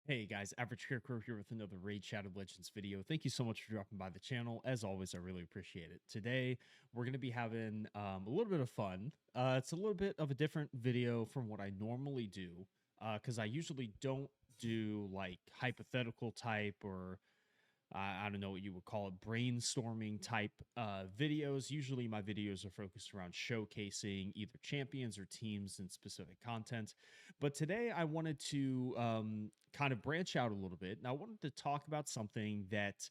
Hey guys, Average Scarecrow here with another Raid Shadow Legends video. Thank you so much for dropping by the channel. As always, I really appreciate it. Today, we're going to be having a little bit of fun. It's a little bit of a different video from what I normally do, because I usually don't do like hypothetical type or I don't know what you would call it, brainstorming type videos. Usually, my videos are focused around showcasing either champions or teams and specific content. But today, I wanted to kind of branch out a little bit, and I wanted to talk about something that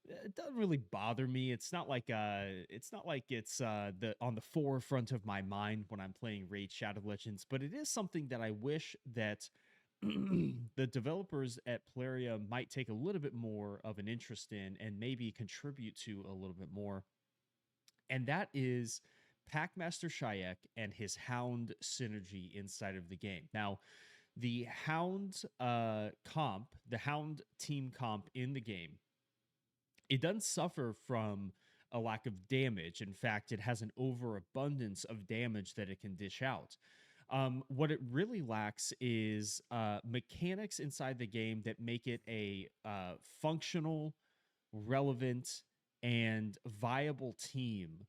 it doesn't really bother me. It's not like it's the on the forefront of my mind when I'm playing Raid Shadow Legends, but it is something that I wish that the developers at Plarium might take a little bit more of an interest in and maybe contribute to a little bit more. And that is Packmaster Shyek and his Hound synergy inside of the game. Now, the Hound the Hound team comp in the game, it doesn't suffer from a lack of damage. In fact, it has an overabundance of damage that it can dish out. What it really lacks is mechanics inside the game that make it a functional, relevant, and viable team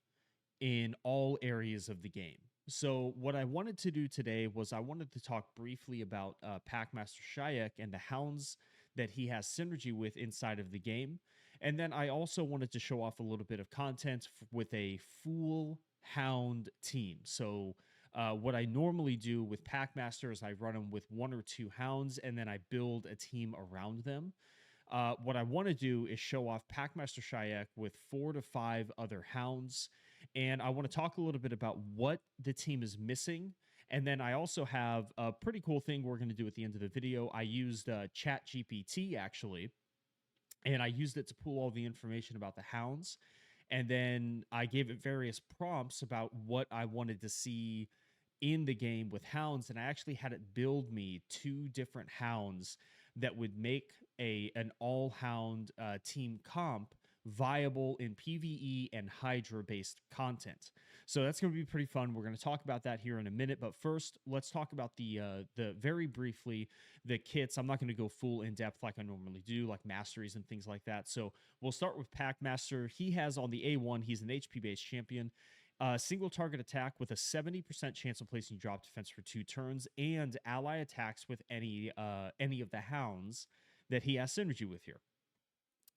in all areas of the game. So, what I wanted to do today was I wanted to talk briefly about Packmaster Shyek and the hounds that he has synergy with inside of the game. And then I also wanted to show off a little bit of content with a full hound team. So, what I normally do with Packmaster is I run them with one or two hounds and then I build a team around them. What I want to do is show off Packmaster Shyek with 4 to 5 other hounds. And I want to talk a little bit about what the team is missing. And then I also have a pretty cool thing we're going to do at the end of the video. I used Chat GPT actually, and I used it to pull all the information about the hounds. And then I gave it various prompts about what I wanted to see in the game with hounds, and I actually had it build me 2 different hounds that would make a an all hound team comp viable in PvE and Hydra based content. So that's going to be pretty fun. We're going to talk about that here in a minute, but first let's talk about the very briefly the kits. I'm not going to go full in depth like I normally do, like masteries and things like that. So we'll start with Packmaster. He has on the A1, he's an HP based champion. Single target attack with a 70% chance of placing drop defense for 2 turns, and ally attacks with any of the hounds that he has synergy with here.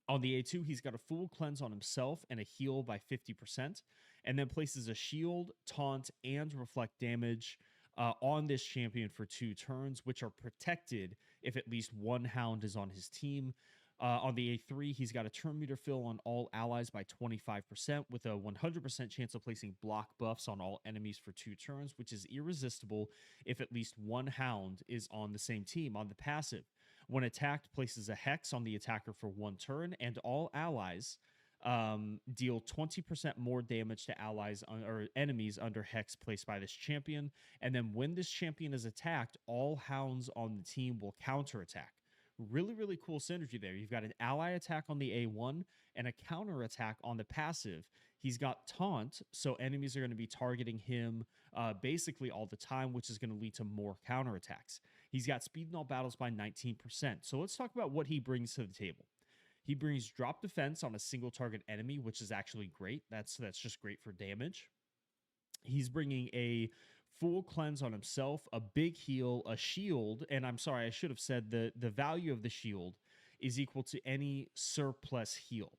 On the A2, he's got a full cleanse on himself and a heal by 50%, and then places a shield, taunt, and reflect damage on this champion for 2 turns, which are protected if at least one hound is on his team. On the A3, he's got a turn meter fill on all allies by 25%, with a 100% chance of placing block buffs on all enemies for 2 turns, which is irresistible if at least one hound is on the same team. On the passive, when attacked, places a hex on the attacker for 1 turn, and all allies deal 20% more damage to allies or enemies under hex placed by this champion. And then when this champion is attacked, all hounds on the team will counterattack. Really, really cool synergy there. You've got an ally attack on the A1 and a counter attack on the passive. He's got taunt, so enemies are going to be targeting him basically all the time, which is going to lead to more counterattacks. He's got speed in all battles by 19%. So let's talk about what he brings to the table. He brings drop defense on a single target enemy, which is actually great. That's just great for damage. He's bringing a full cleanse on himself, a big heal, a shield, and I'm sorry, I should have said the value of the shield is equal to any surplus heal.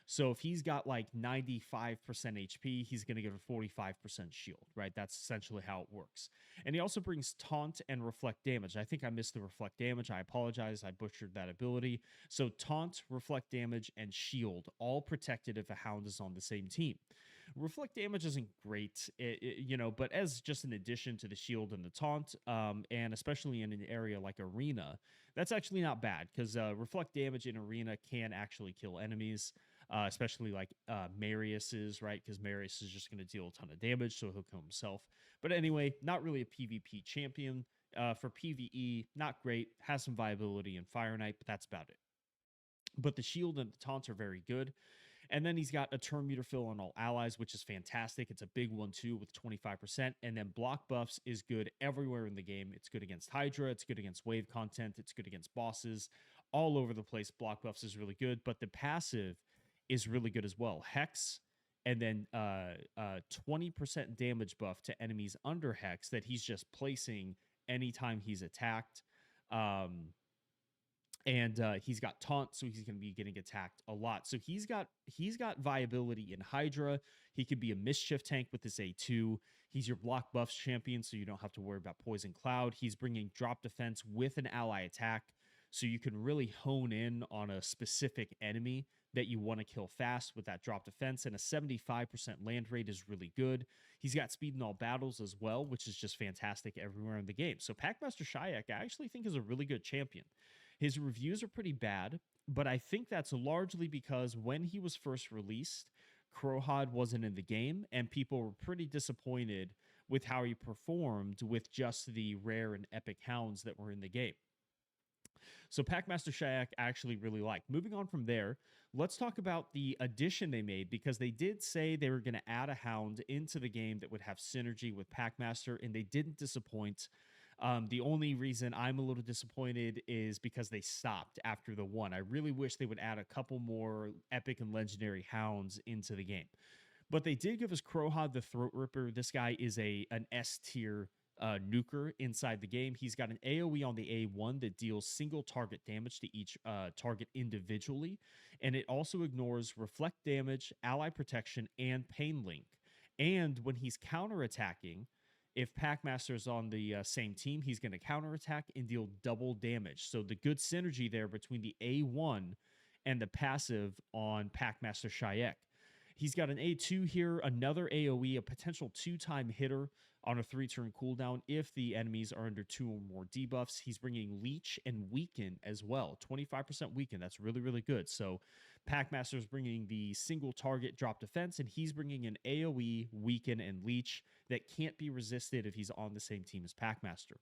So if he's got like 95% HP, he's going to get a 45% shield, right? That's essentially how it works. And he also brings taunt and reflect damage. I think I missed the reflect damage. I apologize. I butchered that ability. So taunt, reflect damage, and shield, all protected if a hound is on the same team. Reflect damage isn't great, but as just an addition to the shield and the taunt, and especially in an area like Arena, that's actually not bad because reflect damage in Arena can actually kill enemies, especially like Marius's, right? Because Marius is just going to deal a ton of damage, so he'll kill himself. But anyway, not really a PvP champion. For PvE, not great. Has some viability in Fire Knight, but that's about it. But the shield and the taunts are very good. And then he's got a turn meter fill on all allies, which is fantastic. It's a big one too with 25%. And then block buffs is good everywhere in the game. It's good against Hydra, it's good against wave content, it's good against bosses. All over the place, block buffs is really good, but the passive is really good as well. Hex, and then 20% damage buff to enemies under Hex that he's just placing anytime he's attacked. And he's got taunt, so he's going to be getting attacked a lot. So he's got viability in Hydra. He could be a mischief tank with this A2. He's your block buffs champion, so you don't have to worry about Poison Cloud. He's bringing drop defense with an ally attack, so you can really hone in on a specific enemy that you want to kill fast with that drop defense. And a 75% land rate is really good. He's got speed in all battles as well, which is just fantastic everywhere in the game. So Packmaster Shyek, I actually think, is a really good champion. His reviews are pretty bad, but I think that's largely because when he was first released, Kro'khad wasn't in the game, and people were pretty disappointed with how he performed with just the rare and epic hounds that were in the game. So Packmaster Shyek I actually really like. Moving on from there, let's talk about the addition they made, because they did say they were going to add a hound into the game that would have synergy with Packmaster, and they didn't disappoint. The only reason I'm a little disappointed is because they stopped after the one. I really wish they would add a couple more epic and legendary hounds into the game. But they did give us Kro'khad the Throat Ripper. This guy is an S tier nuker inside the game. He's got an AoE on the A1 that deals single target damage to each target individually. And it also ignores reflect damage, ally protection, and pain link. And when he's counterattacking, if Packmaster is on the same team, he's going to counterattack and deal double damage. So the good synergy there between the A1 and the passive on Packmaster Shyek. He's got an A2 here, another AoE, a potential 2-time hitter on a 3-turn cooldown if the enemies are under 2 or more debuffs. He's bringing Leech and Weaken as well. 25% Weaken, that's really, really good. So Packmaster is bringing the single target drop defense, and he's bringing an AoE, Weaken, and Leech that can't be resisted if he's on the same team as Packmaster.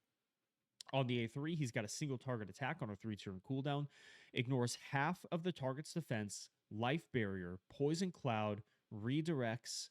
On the A3, he's got a single target attack on a 3-turn cooldown, ignores half of the target's defense, life barrier, poison cloud, redirects,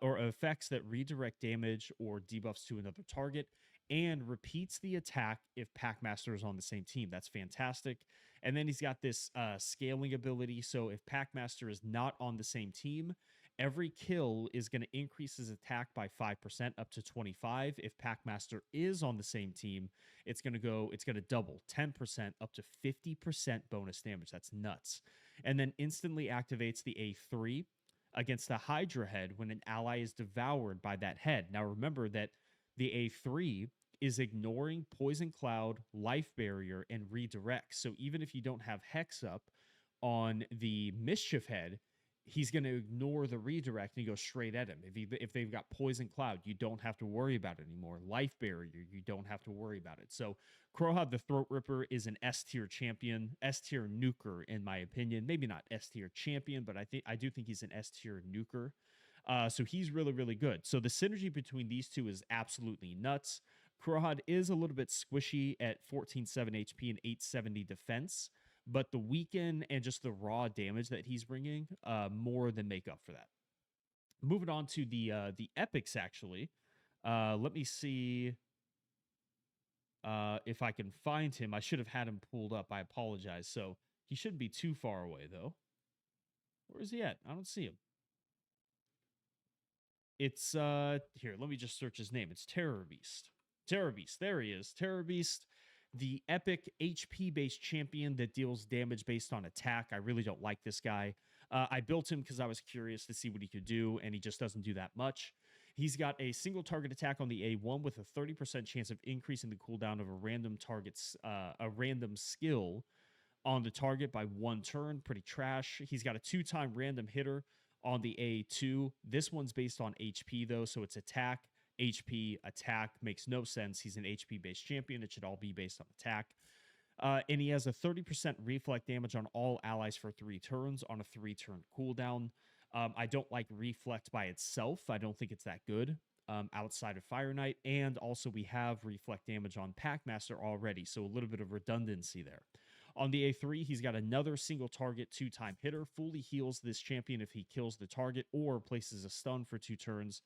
or effects that redirect damage or debuffs to another target, and repeats the attack if Packmaster is on the same team. That's fantastic. And then he's got this scaling ability. So if Packmaster is not on the same team, every kill is going to increase his attack by 5% up to 25. If Packmaster is on the same team, it's going to double 10% up to 50% bonus damage. That's nuts. And then instantly activates the A3 against the Hydra head when an ally is devoured by that head. Now remember that the A3 is ignoring Poison Cloud, Life Barrier, and Redirect. So even if you don't have Hex up on the Mischief head, he's going to ignore the redirect and go straight at him. If they've got Poison Cloud, you don't have to worry about it anymore. Life Barrier, you don't have to worry about it. So Kro'khad the Throat Ripper is an S tier champion, S tier nuker in my opinion. Maybe not S tier champion, but I do think he's an S tier nuker. So he's really, really good. So the synergy between these two is absolutely nuts. Kro'khad is a little bit squishy at 14.7 HP and 870 defense, but the weaken and just the raw damage that he's bringing more than make up for that. Moving on to the epics, actually. Let me see if I can find him. I should have had him pulled up. I apologize. So he shouldn't be too far away, though. Where is he at? I don't see him. It's here. Let me just search his name. It's Terror Beast. Terror Beast. There he is. Terror Beast, the epic HP-based champion that deals damage based on attack. I really don't like this guy. I built him because I was curious to see what he could do, and he just doesn't do that much. He's got a single target attack on the A1 with a 30% chance of increasing the cooldown of a random skill on the target by 1 turn. Pretty trash. He's got a 2-time random hitter on the A2. This one's based on HP, though, so it's attack, HP, attack. Makes no sense. He's an HP-based champion. It should all be based on attack. And he has a 30% reflect damage on all allies for 3 turns on a 3-turn cooldown. I don't like reflect by itself. I don't think it's that good outside of Fire Knight. And also we have reflect damage on Packmaster already, so a little bit of redundancy there. On the A3, he's got another single target 2-time hitter, fully heals this champion if he kills the target or places a stun for 2 turns.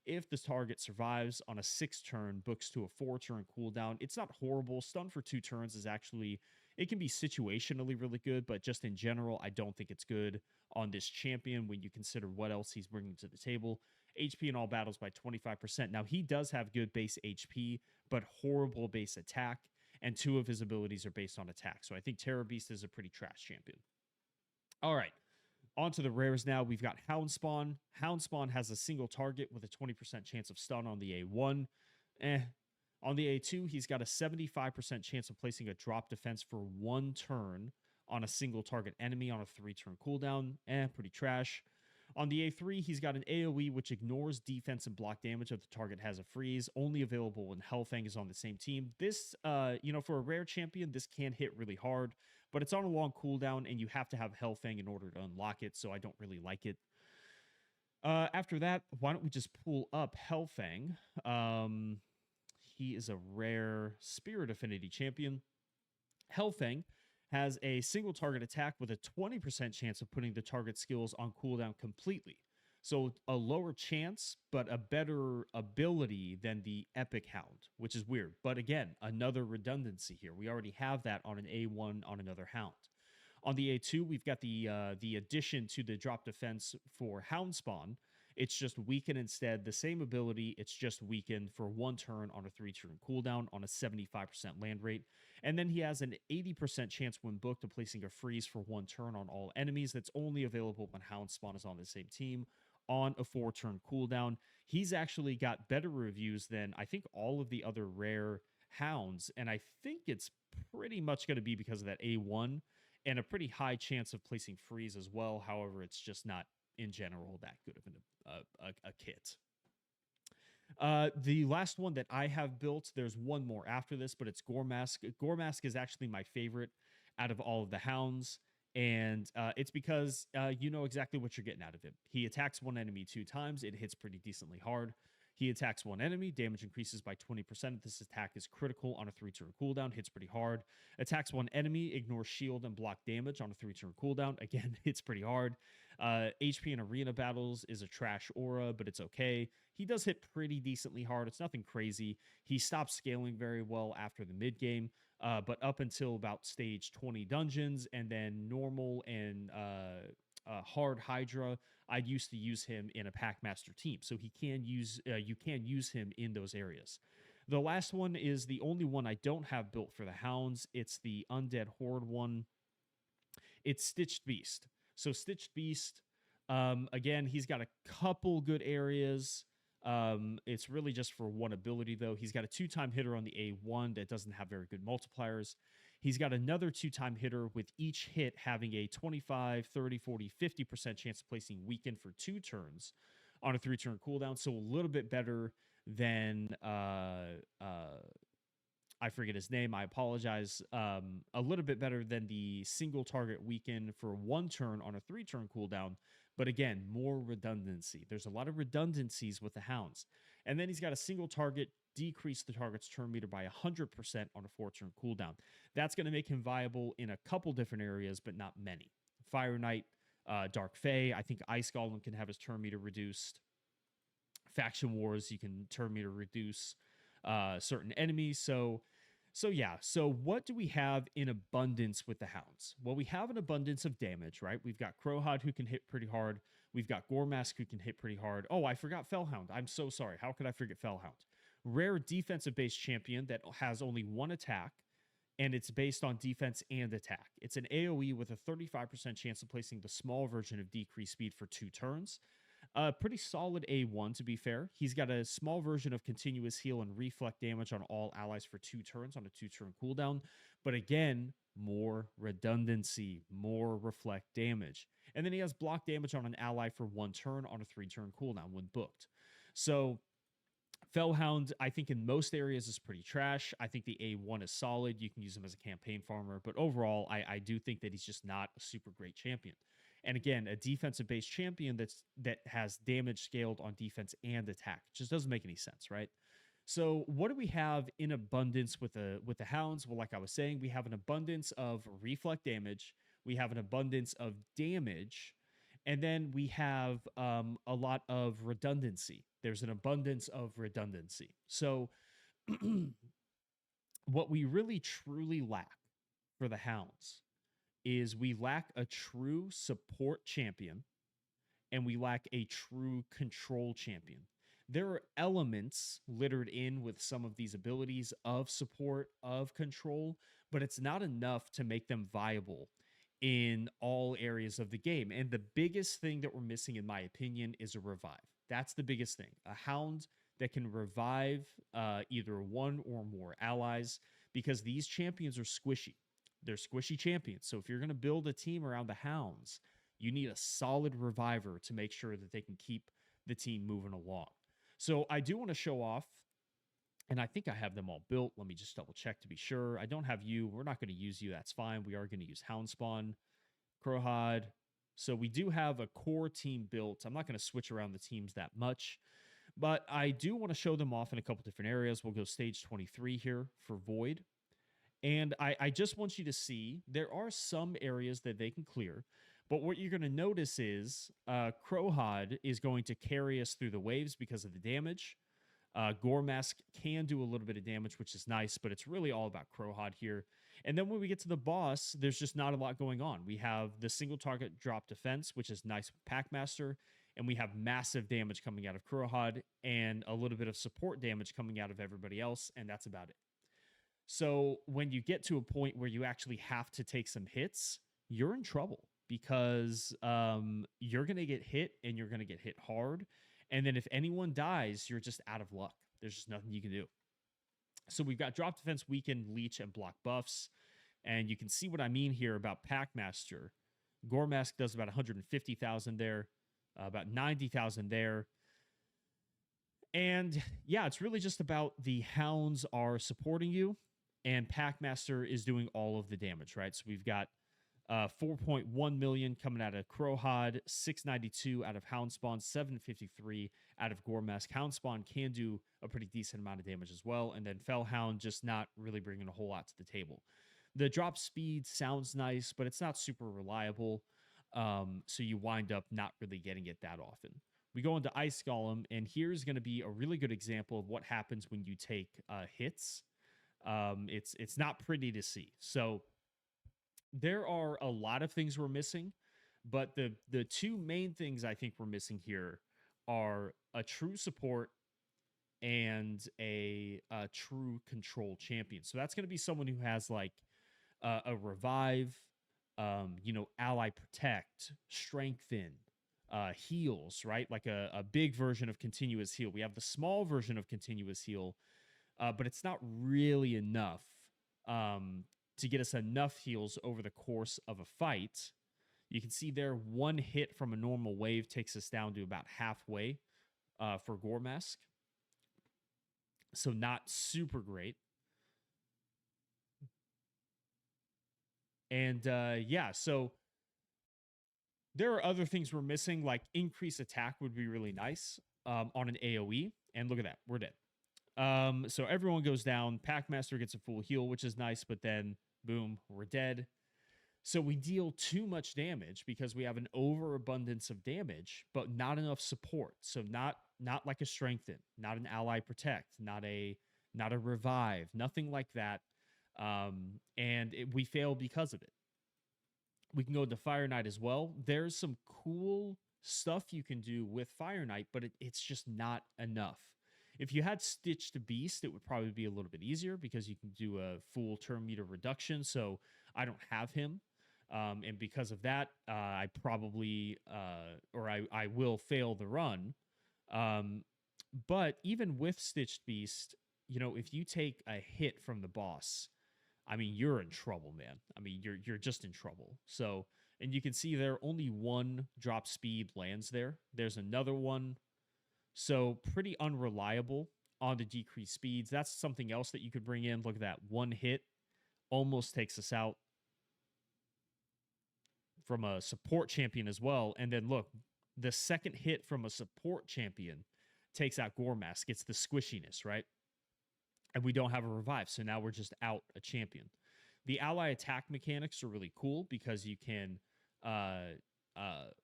If the target survives on a 6-turn, books to a 4-turn cooldown. It's not horrible. Stun for 2 turns is actually, it can be situationally really good, but just in general, I don't think it's good on this champion when you consider what else he's bringing to the table. HP in all battles by 25%. Now, he does have good base HP, but horrible base attack, and 2 of his abilities are based on attack. So I think Terror Beast is a pretty trash champion. All right. On to the rares now. We've got Hound Spawn. Hound Spawn has a single target with a 20% chance of stun on the A1. On the A2, he's got a 75% chance of placing a drop defense for 1 turn on a single target enemy on a 3-turn cooldown. Pretty trash. On the A3, he's got an AoE which ignores defense and block damage if the target has a freeze. Only available when Hellfang is on the same team. This, for a rare champion, this can hit really hard, but it's on a long cooldown, and you have to have Hellfang in order to unlock it, so I don't really like it. After that, why don't we just pull up Hellfang? He is a rare Spirit Affinity champion. Hellfang has a single target attack with a 20% chance of putting the target skills on cooldown completely. So a lower chance, but a better ability than the Epic Hound, which is weird. But again, another redundancy here. We already have that on an A1 on another Hound. On the A2, we've got the addition to the drop defense for Hound Spawn. It's just weaken instead. The same ability, it's just weakened for 1 turn on a 3-turn cooldown on a 75% land rate. And then he has an 80% chance when booked of placing a freeze for 1 turn on all enemies. That's only available when Hound Spawn is on the same team on a 4-turn cooldown. He's actually got better reviews than I think all of the other rare Hounds. And I think it's pretty much going to be because of that A1 and a pretty high chance of placing freeze as well. However, it's just not in general that good of a kit. The last one that I have built, there's one more after this, but it's Goremask. Goremask is actually my favorite out of all of the Hounds, and it's because you know exactly what you're getting out of him. He attacks one enemy 2 times. It hits pretty decently hard. He attacks one enemy, damage increases by 20%. This attack is critical on a 3-turn cooldown, hits pretty hard. Attacks one enemy, ignores shield and block damage on a 3-turn cooldown. Again, hits pretty hard. HP in arena battles is a trash aura, but it's okay. He does hit pretty decently hard. It's nothing crazy. He stops scaling very well after the mid game, but up until about stage 20 dungeons, and then normal and hard Hydra, I used to use him in a Packmaster team, so he can use you can use him in those areas. The last one is the only one I don't have built for the Hounds. It's the Undead Horde one. It's Stitched Beast. So Stitched Beast, again, he's got a couple good areas. It's really just for one ability, though. He's got a 2-time hitter on the A1 that doesn't have very good multipliers. He's got another 2-time hitter with each hit having a 25, 30, 40, 50% chance of placing weaken for 2 turns on a 3-turn cooldown. So a little bit better than I forget his name. I apologize. A little bit better than the single target weaken for 1 turn on a 3-turn cooldown. But again, more redundancy. There's a lot of redundancies with the Hounds. And then he's got a single target, decrease the target's turn meter by 100% on a 4-turn cooldown. That's going to make him viable in a couple different areas, but not many. Fire Knight, Dark Fae. I think Ice Golem can have his turn meter reduced. Faction Wars, you can turn meter reduce certain enemies. So what do we have in abundance with the Hounds? Well, we have an abundance of damage, right? We've got Kro'khad, who can hit pretty hard. We've got Goremask, who can hit pretty hard. Oh, I forgot Fellhound. I'm so sorry. How could I forget Fellhound? Rare defensive-based champion that has only 1 attack, and it's based on defense and attack. It's an AoE with a 35% chance of placing the small version of decreased speed for 2 turns. Pretty solid A1, to be fair. He's got a small version of continuous heal and reflect damage on all allies for 2 turns on a 2-turn cooldown. But again, more redundancy, more reflect damage. And then he has block damage on an ally for 1 turn on a 3-turn cooldown when booked. So Fellhound, I think in most areas is pretty trash. I think the A1 is solid. You can use him as a campaign farmer. But overall, I do think that he's just not a super great champion. And again, a defensive-based champion that has damage scaled on defense and attack. Just doesn't make any sense, right? So what do we have in abundance with the hounds? Well, like I was saying, we have an abundance of reflect damage. We have an abundance of damage, and then we have a lot of redundancy. There's an abundance of redundancy. So what we really truly lack for the hounds is we lack a true support champion and we lack a true control champion. There are elements littered in with some of these abilities of support, of control, but it's not enough to make them viable in all areas of the game. And the biggest thing that we're missing, in my opinion, is a revive. That's the biggest thing. A hound that can revive either one or more allies, because these champions are squishy. They're squishy champions. So if you're going to build a team around the hounds, you need a solid reviver to make sure that they can keep the team moving along. So I do want to show off, and I think I have them all built. Let me just double check to be sure. I don't have you. We're not going to use you. That's fine. We are going to use Hound Spawn, Kro'khad. So we do have a core team built. I'm not going to switch around the teams that much, but I do want to show them off in a couple different areas. We'll go stage 23 here for Void. And I just want you to see there are some areas that they can clear. But what you're going to notice is Kro'khad is going to carry us through the waves because of the damage. Gore Mask can do a little bit of damage, which is nice, but it's really all about Kro'khad here. And then when we get to the boss, there's just not a lot going on. We have the single target drop defense, which is nice with Packmaster, and we have massive damage coming out of Kro'khad and a little bit of support damage coming out of everybody else, and that's about it. So when you get to a point where you actually have to take some hits, you're in trouble because you're going to get hit and you're going to get hit hard. And then if anyone dies, you're just out of luck. There's just nothing you can do. So we've got drop defense, weaken, leech, and block buffs. And you can see what I mean here about Packmaster. Gore Mask does about 150,000 there, about 90,000 there. And yeah, it's really just about the hounds are supporting you, and Packmaster is doing all of the damage, right? So we've got 4.1 million coming out of Kro'khad, 692 out of Hound Spawn, 753 out of Gore Mask. Hound Spawn can do a pretty decent amount of damage as well, and then Fellhound just not really bringing a whole lot to the table. The drop speed sounds nice, but it's not super reliable, so you wind up not really getting it that often. We go into Ice Golem, and here's going to be a really good example of what happens when you take hits. It's not pretty to see. So there are a lot of things we're missing, but the two main things I think we're missing here are a true support and a true control champion. So that's going to be someone who has like a revive, ally protect, strengthen, heals, right? Like a big version of continuous heal. We have the small version of continuous heal, but it's not really enough to get us enough heals over the course of a fight. You can see there, one hit from a normal wave takes us down to about halfway for Gore Mask. So not super great. And yeah, so there are other things we're missing, like increase attack would be really nice on an AoE. And look at that, we're dead. So everyone goes down. Packmaster gets a full heal, which is nice, but then boom, we're dead. So we deal too much damage because we have an overabundance of damage, but not enough support. So not like a strengthen, not an ally protect, not a revive, nothing like that. We fail because of it. We can go into Fire Knight as well. There's some cool stuff you can do with Fire Knight, but it's just not enough. If you had Stitch to Beast, it would probably be a little bit easier because you can do a full turn meter reduction. So I don't have him. And because of that, I probably, I will fail the run. But even with Stitched Beast, if you take a hit from the boss, I mean, you're in trouble, man. I mean, you're just in trouble. So, and you can see there only one drop speed lands there. There's another one. So pretty unreliable on the decreased speeds. That's something else that you could bring in. Look at that. One hit almost takes us out from a support champion as well. And then look, the second hit from a support champion takes out Gore Mask. It's the squishiness, right? and we don't have a revive. So now we're just out a champion. The ally attack mechanics are really cool because you can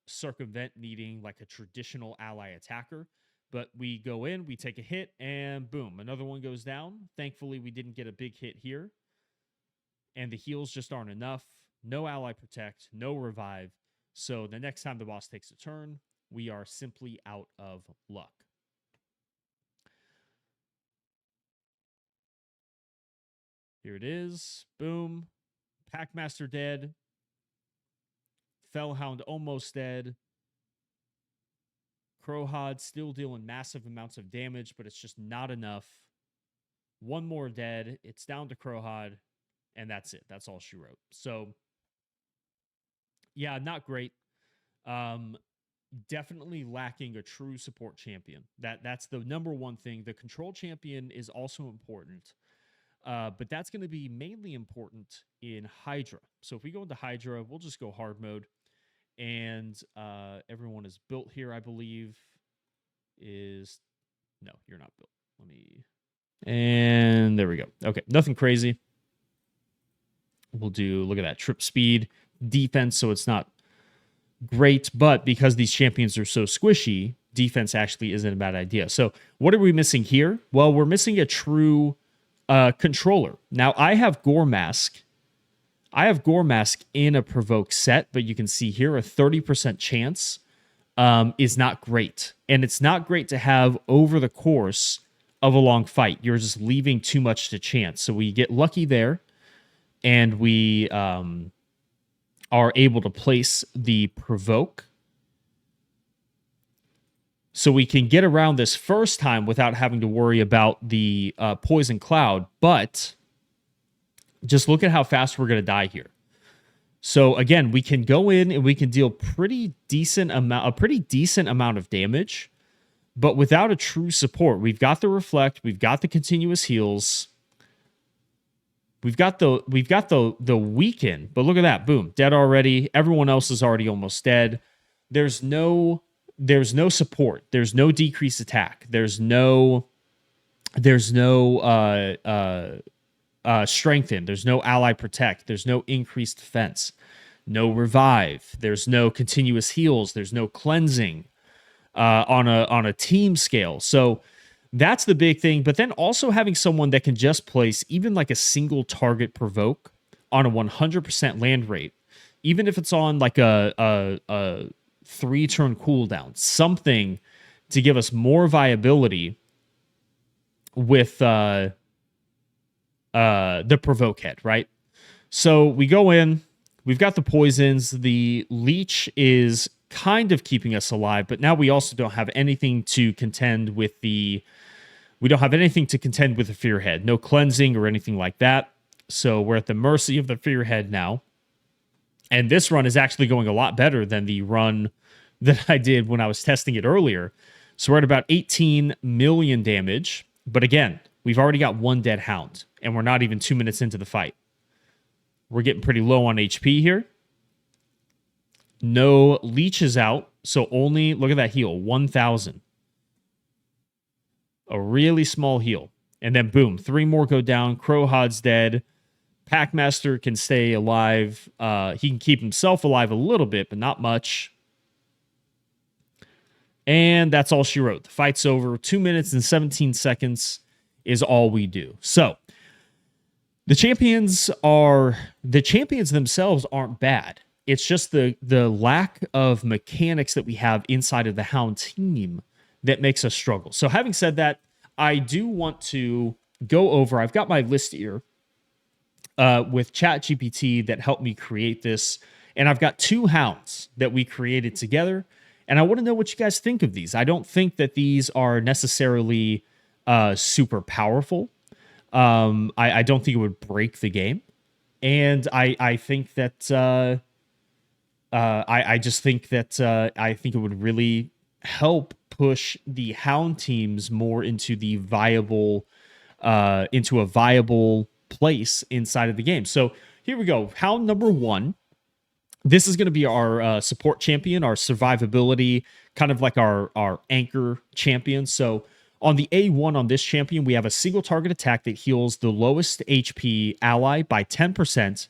circumvent needing like a traditional ally attacker. But we go in, we take a hit, and boom, another one goes down. Thankfully, we didn't get a big hit here. And the heals just aren't enough. No ally protect, no revive. So the next time the boss takes a turn, we are simply out of luck. Here it is. Boom. Packmaster dead. Fellhound almost dead. Kro'khad still dealing massive amounts of damage, but it's just not enough. One more dead. It's down to Kro'khad, and that's it. That's all she wrote. So, yeah, not great. Definitely lacking a true support champion. That's the number one thing. The control champion is also important, but that's going to be mainly important in Hydra. So if we go into Hydra, we'll just go hard mode. And everyone is built here, I believe. No, you're not built. Let me. And there we go. Okay, nothing crazy. We'll do, look at that, trip speed, defense, so it's not great, but because these champions are so squishy, defense actually isn't a bad idea. So what are we missing here? Well, we're missing a true controller. Now, I have Gore Mask. In a provoke set, but you can see here a 30% chance is not great. And it's not great to have over the course of a long fight. You're just leaving too much to chance. So we get lucky there, and we are able to place the provoke. So we can get around this first time without having to worry about the poison cloud. But just look at how fast we're going to die here. So again, we can go in and we can deal a pretty decent amount of damage, but without a true support. We've got the reflect, we've got the continuous heals, we've got the weaken. But look at that, boom, dead already. Everyone else is already almost dead. There's no support. There's no decreased attack. There's no strengthen. There's no ally protect. There's no increased defense. No revive. There's no continuous heals. There's no cleansing on a team scale. So that's the big thing. But then also having someone that can just place even like a single target provoke on a 100% land rate, even if it's on like a 3-turn cooldown, something to give us more viability with the provoke head, right? So we go in, we've got the poisons, the leech is kind of keeping us alive, but now we also don't have anything to contend with the fear head. No cleansing or anything like that. So we're at the mercy of the fear head now. And this run is actually going a lot better than the run that I did when I was testing it earlier. So we're at about 18 million damage. But again, we've already got one dead hound, and we're not even 2 minutes into the fight. We're getting pretty low on HP here. No leeches out, so only, look at that heal, 1,000. A really small heal. And then boom, 3 more go down. Kro'khad's dead. Packmaster can stay alive. He can keep himself alive a little bit, but not much. And that's all she wrote. The fight's over. 2 minutes and 17 seconds is all we do. So the champions themselves aren't bad. It's just the lack of mechanics that we have inside of the Hound team that makes us struggle. So having said that, I do want to go over, I've got my list here with ChatGPT that helped me create this. And I've got 2 hounds that we created together. And I want to know what you guys think of these. I don't think that these are necessarily super powerful. I don't think it would break the game. And I think that I just think that I think it would really help push the hound teams more into the viable into a viable place inside of the game. So here we go. Hound number 1. This is going to be our support champion, our survivability, kind of like our anchor champion. So On the A1 on this champion, we have a single target attack that heals the lowest HP ally by 10%,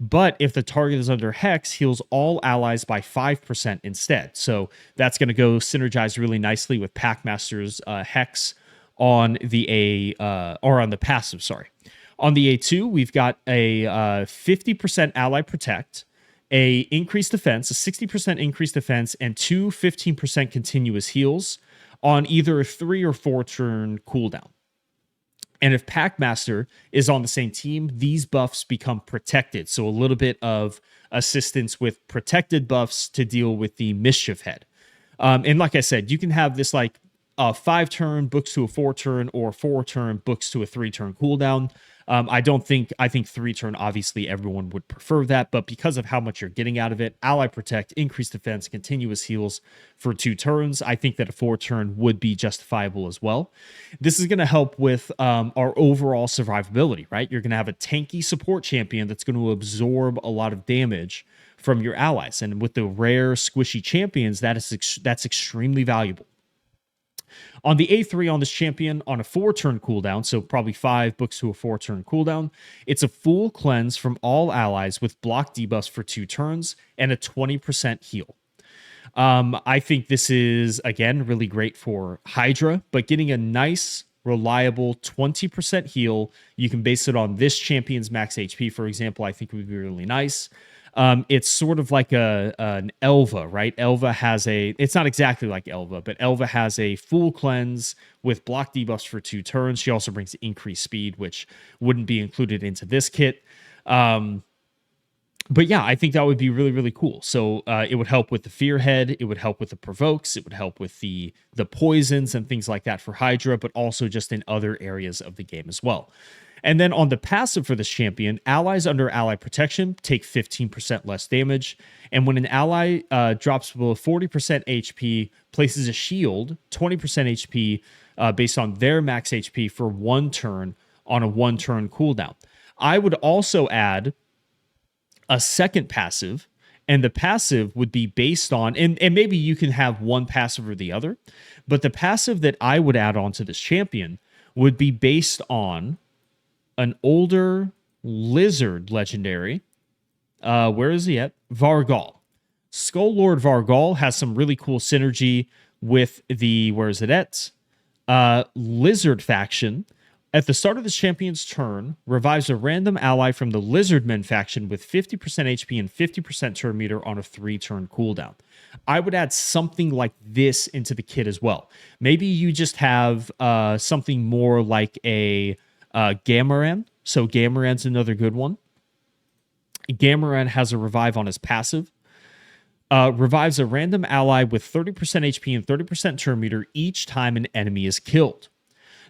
but if the target is under Hex, heals all allies by 5% instead. So that's going to go synergize really nicely with Packmaster's Hex on the or on the passive, sorry. On the A2, we've got a 50% ally protect, a increased defense, a 60% increased defense, and two 15% continuous heals on either a 3 or 4 turn cooldown. And if Packmaster is on the same team, these buffs become protected. So a little bit of assistance with protected buffs to deal with the Mischief Head. And like I said, you can have this like a 5-turn books to a 4-turn or 4-turn books to a 3-turn cooldown. I think 3-turn, obviously everyone would prefer that, but because of how much you're getting out of it, ally protect, increased defense, continuous heals for 2 turns, I think that a 4-turn would be justifiable as well. This is going to help with our overall survivability, right? You're going to have a tanky support champion that's going to absorb a lot of damage from your allies, and with the rare squishy champions, that's extremely valuable. On the A3 on this champion, on a 4-turn cooldown, so probably 5 books to a 4-turn cooldown, it's a full cleanse from all allies with block debuffs for 2 turns and a 20% heal. I think this is, again, really great for Hydra, but getting a nice, reliable 20% heal, you can base it on this champion's max HP, for example, I think would be really nice. It's sort of like an Elva, right? Elva has it's not exactly like Elva, but Elva has a full cleanse with block debuffs for 2 turns. She also brings increased speed, which wouldn't be included into this kit. But yeah, I think that would be really, really cool. So it would help with the Fear Head. It would help with the Provokes. It would help with the poisons and things like that for Hydra, but also just in other areas of the game as well. And then on the passive for this champion, allies under ally protection take 15% less damage. And when an ally drops below 40% HP, places a shield, 20% HP based on their max HP for 1 turn on a 1-turn cooldown. I would also add a second passive, and the passive would be based on, and maybe you can have one passive or the other, but the passive that I would add on to this champion would be based on an older lizard legendary. Where is he at? Vargal. Skull Lord Vargal has some really cool synergy with the, where is it at? Lizard faction. At the start of the champion's turn, revives a random ally from the Lizardmen faction with 50% HP and 50% turn meter on a 3-turn cooldown. I would add something like this into the kit as well. Maybe you just have something more like a Gamaran. So Gamaran's another good one. Gamaran has a revive on his passive. Revives a random ally with 30% HP and 30% turn meter each time an enemy is killed.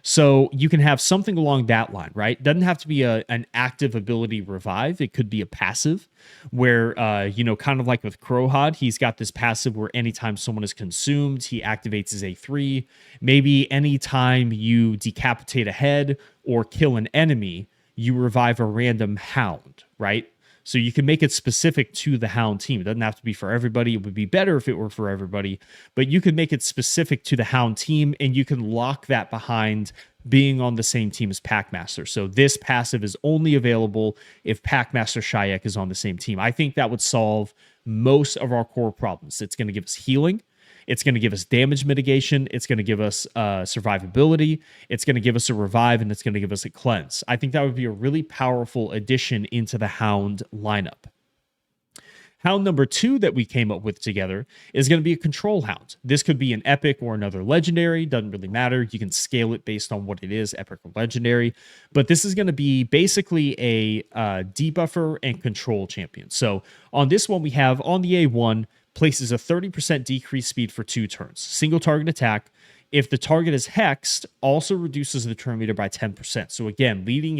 So you can have something along that line, right? Doesn't have to be an active ability revive. It could be a passive where, kind of like with Kro'khad, he's got this passive where anytime someone is consumed, he activates his A3. Maybe anytime you decapitate a head or kill an enemy, you revive a random hound, right? So you can make it specific to the hound team. It doesn't have to be for everybody. It would be better if it were for everybody, but you can make it specific to the hound team, and you can lock that behind being on the same team as Packmaster. So this passive is only available if Packmaster Shyek is on the same team. I think that would solve most of our core problems. It's going to give us healing. It's going to give us damage mitigation. It's going to give us survivability. It's going to give us a revive, and it's going to give us a cleanse. I think that would be a really powerful addition into the Hound lineup. Hound number 2 that we came up with together is going to be a control hound. This could be an epic or another legendary. Doesn't really matter. You can scale it based on what it is, epic or legendary. But this is going to be basically a debuffer and control champion. So on this one, we have on the A1, places a 30% decreased speed for 2 turns. Single target attack. If the target is hexed, also reduces the turn meter by 10%. So again, leaning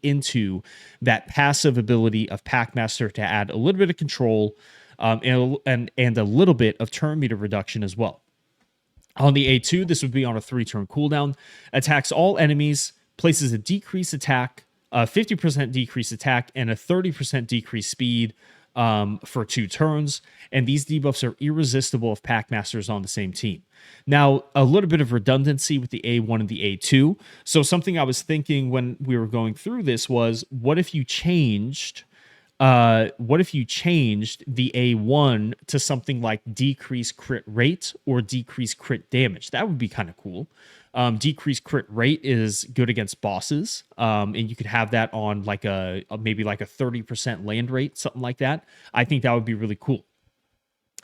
into that passive ability of Packmaster to add a little bit of control and a little bit of turn meter reduction as well. On the A2, this would be on a 3-turn cooldown. Attacks all enemies, places a decreased attack, a 50% decreased attack, and a 30% decreased speed for 2 turns, and these debuffs are irresistible if Packmaster is on the same team. Now, a little bit of redundancy with the A1 and the A2. So something I was thinking when we were going through this was, what if you changed the A1 to something like decrease crit rate or decrease crit damage? That would be kind of cool. Decreased crit rate is good against bosses, and you could have that on like maybe like a 30% land rate, something like that. I think that would be really cool.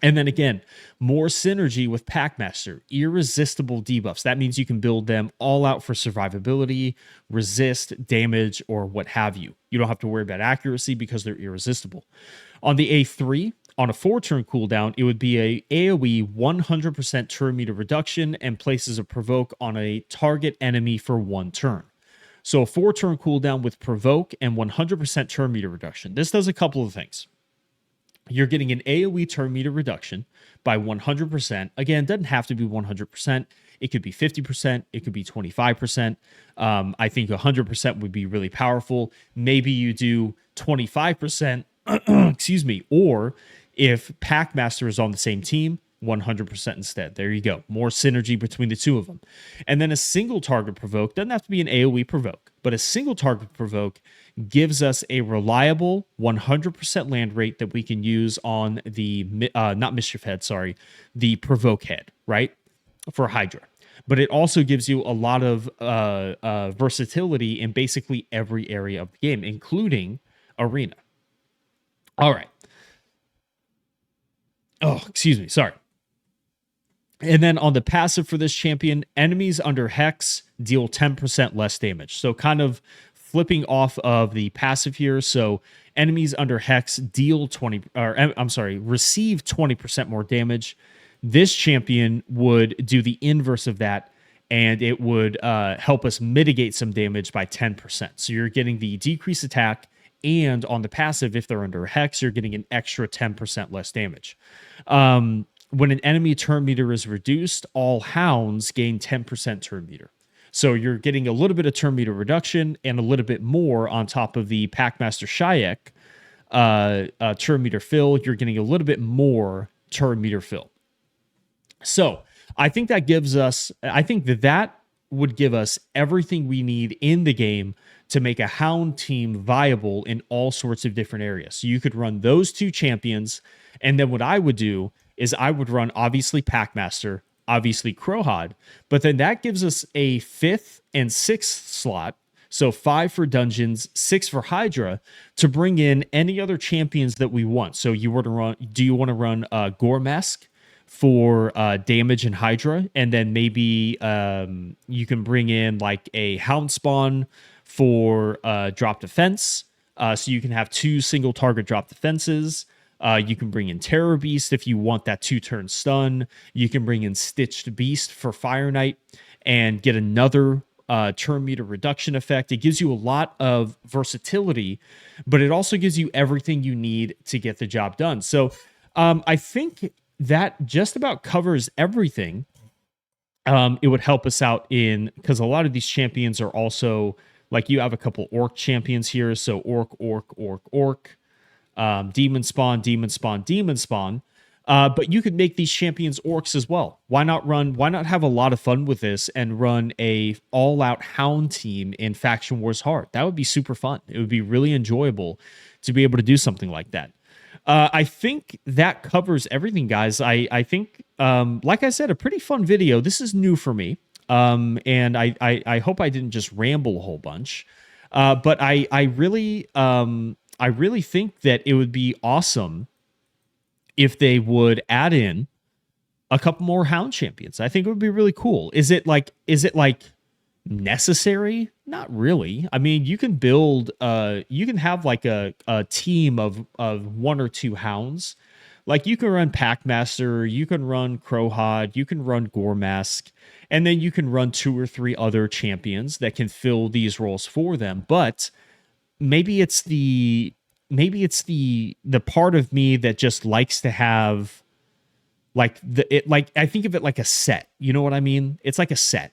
And then again, more synergy with Packmaster, irresistible debuffs. That means you can build them all out for survivability, resist, damage, or what have you. You don't have to worry about accuracy because they're irresistible. On the A3, on a 4-turn cooldown, it would be a AoE 100% turn meter reduction and places a provoke on a target enemy for 1 turn. So a 4-turn cooldown with provoke and 100% turn meter reduction. This does a couple of things. You're getting an AoE turn meter reduction by 100%. Again, it doesn't have to be 100%. It could be 50%. It could be 25%. I think 100% would be really powerful. Maybe you do 25%, excuse me, or if Packmaster is on the same team, 100% instead. There you go. More synergy between the two of them. And then a single target provoke, doesn't have to be an AoE provoke, but a single target provoke gives us a reliable 100% land rate that we can use on the, not Mischief Head, sorry, the Provoke Head, right? For Hydra. But it also gives you a lot of versatility in basically every area of the game, including Arena. All right. Oh, excuse me. Sorry. And then on the passive for this champion, enemies under Hex deal 10% less damage. So kind of flipping off of the passive here. So enemies under Hex deal receive 20% more damage. This champion would do the inverse of that, and it would help us mitigate some damage by 10%. So you're getting the decreased attack, and on the passive, if they're under Hex, you're getting an extra 10% less damage. When an enemy turn meter is reduced, all hounds gain 10% turn meter. So you're getting a little bit of turn meter reduction and a little bit more on top of the Packmaster Shyek turn meter fill. You're getting a little bit more turn meter fill. So I think that gives us, I think that would give us everything we need in the game to make a hound team viable in all sorts of different areas. So you could run those 2 champions, and then what I would do is I would run obviously Packmaster, obviously Kro'khad, but then that gives us a 5th and 6th slot, so 5 for dungeons, 6 for Hydra, to bring in any other champions that we want. So you were to run, do you want to run Gormask for damage and Hydra, and then maybe you can bring in like a Hound Spawn for drop defense, so you can have 2 single target drop defenses. You can bring in Terror Beast if you want that 2-turn stun. You can bring in Stitched Beast for Fire Knight and get another turn meter reduction effect. It gives you a lot of versatility, but it also gives you everything you need to get the job done. So I think that just about covers everything. It would help us out because a lot of these champions are also, like, you have a couple Orc champions here. So Orc. Demon Spawn. But you could make these champions Orcs as well. Why not have a lot of fun with this and run a all-out Hound team in Faction Wars Hard? That would be super fun. It would be really enjoyable to be able to do something like that. I think that covers everything, guys. I think, like I said, a pretty fun video. This is new for me. And I hope I didn't just ramble a whole bunch. But I really think that it would be awesome if they would add in a couple more Hound champions. I think it would be really cool. Is it like necessary? Not really. I mean, you can build, you can have like a team of 1 or 2 Hounds. Like, you can run Packmaster, you can run Kro'khad, you can run Gormask, and then you can run 2 or 3 other champions that can fill these roles for them. But maybe it's the part of me that just likes to have I think of it like a set. You know what I mean? It's like a set.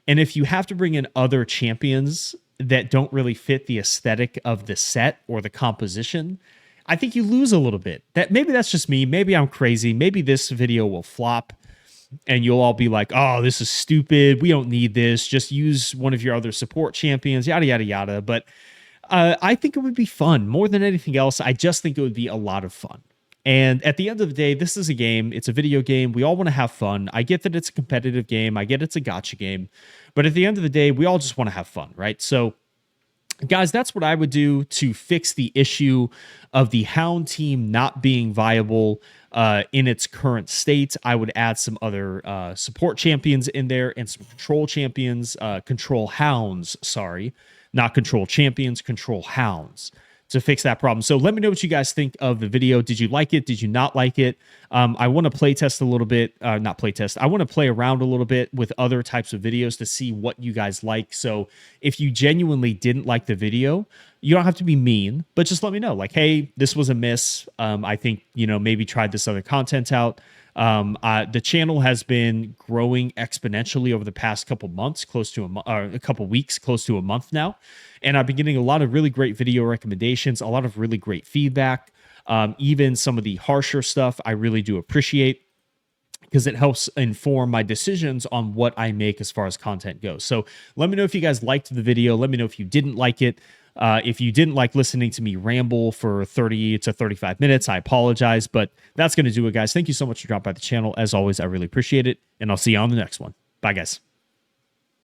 And if you have to bring in other champions that don't really fit the aesthetic of the set or the composition, I think you lose a little bit. That maybe that's just me. Maybe I'm crazy. Maybe this video will flop and you'll all be like, oh, this is stupid. We don't need this. Just use one of your other support champions, yada, yada, yada. But I think it would be fun. More than anything else, I just think it would be a lot of fun. And at the end of the day, this is a game. It's a video game. We all want to have fun. I get that it's a competitive game. I get it's a gacha game. But at the end of the day, we all just want to have fun, right? So, guys, that's what I would do to fix the issue of the Hound team not being viable in its current state. I would add some other support champions in there and some control champions, control hounds, sorry, not control champions, control hounds to fix that problem. So let me know what you guys think of the video. Did you like it? Did you not like it? I want to play test a little bit, not play test. I want to play around a little bit with other types of videos to see what you guys like. So if you genuinely didn't like the video, you don't have to be mean, but just let me know. Like, hey, this was a miss. I think, maybe try this other content out. The channel has been growing exponentially over the past couple months, close to a couple weeks, close to a month now. And I've been getting a lot of really great video recommendations, a lot of really great feedback. Even some of the harsher stuff I really do appreciate because it helps inform my decisions on what I make as far as content goes. So let me know if you guys liked the video. Let me know if you didn't like it. If you didn't like listening to me ramble for 30 to 35 minutes, I apologize, but that's going to do it, guys. Thank you so much for dropping by the channel. As always, I really appreciate it, and I'll see you on the next one. Bye, guys.